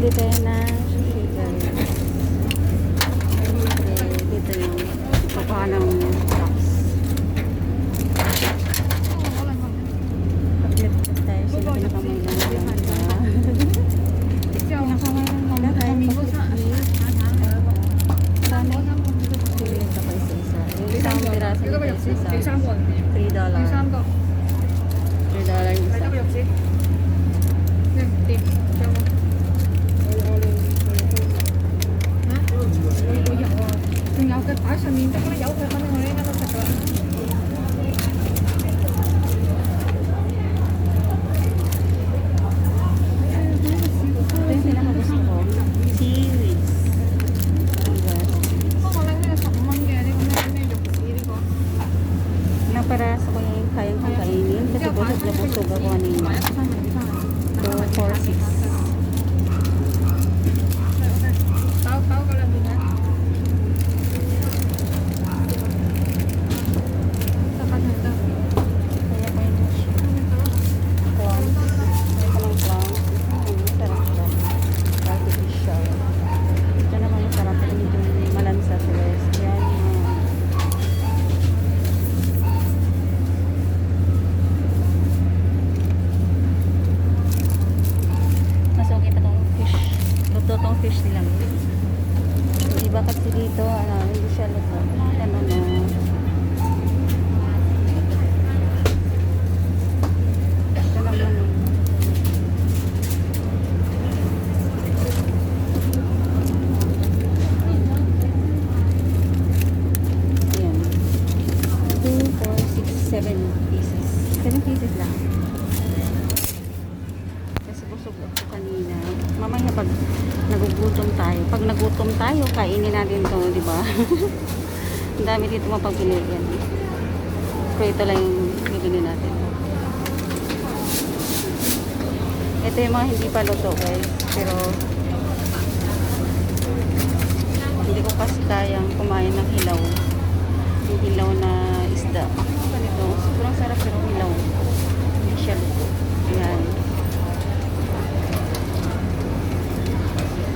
Bili tayo na sushi guys. Dito yung kukuha ng box. Paglit tayo sila pinakamay lang lang sa pinakamay lang lang tayo pili ito pa isa-isa. Yung isang piraso nito isa-isa $3. $3 yung isa.仲有嘅擺上面得啦，有佢肯定我呢間都食㗎。Ito yung pinakagusto ko. Seaweeds. baka我拎呢個15蚊嘅呢個咩肉子呢個。Ilang peraso ko yung kayang kong kainin kasi busog na busog ako kanina. 2, 4, 6. 包嗰兩邊咧。得返佢得。 Kaya ko yung prawns. Kaya ko ng prawns. Sarap siya. Artificial. Ito naman yung sarap. Ito medyo malansa sa rest. Yan. Mas okay pa tong fish. Luto tong fish nila. Yung iba kasi dito, hindi siya luto. Ano na. Ito naman. Ayan. 2, 4, 6, 7 pieces. 7 pieces lang. Kasi busog ako kanina. Mamaya pag nagugutom tayo. Pag nagutom tayo, kainin natin to, di ba? Ang dami dito mapagpilian. Pero ito lang yung bibili natin. Ito yung mga hindi pa luto guys. Pero hindi ko kasi kayang kumain ng hilaw. Yung hilaw na isda. Ganito. Sobrang sarap pero hilaw. Hindi siya luto. Ayan.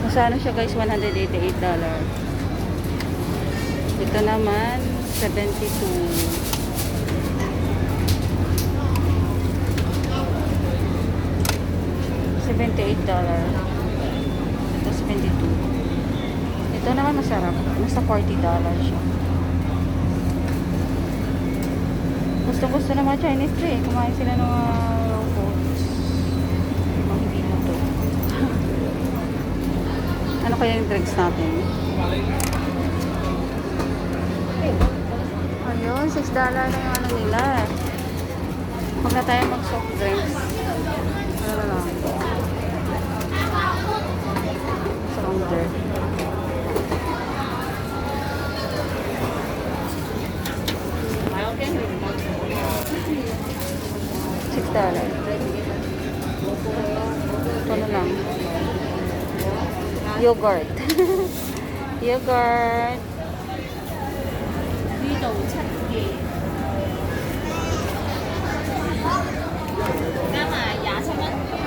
Masano siya guys, $188. Ito naman, 72. $78. Ito, 72. Ito naman masarap. Nasa $40 siya. Gusto naman Chinese eh. Kumain sila ng raw foods. Mga hindi luto. Ano kaya yung drinks natin? Ayun, $6 na yung ano nila. Huwag na tayo mag-soft drinks. Ano na lang? Strong drink. $6. Ito na lang. Yogurt. Yogurt.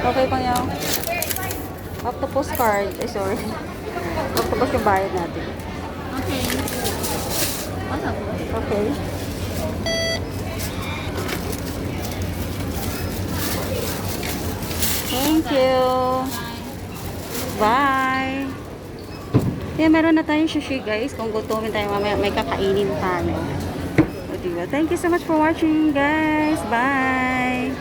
Okay pa niya. Octopus card. Ay, sorry. Octopus yung bayad natin. Okay. Okay. Thank you. Bye. Yeah, meron na tayong sushi guys. Kung gutumin tayo mamaya, may kakainin tayo. O, diba? Thank you so much for watching guys. Bye.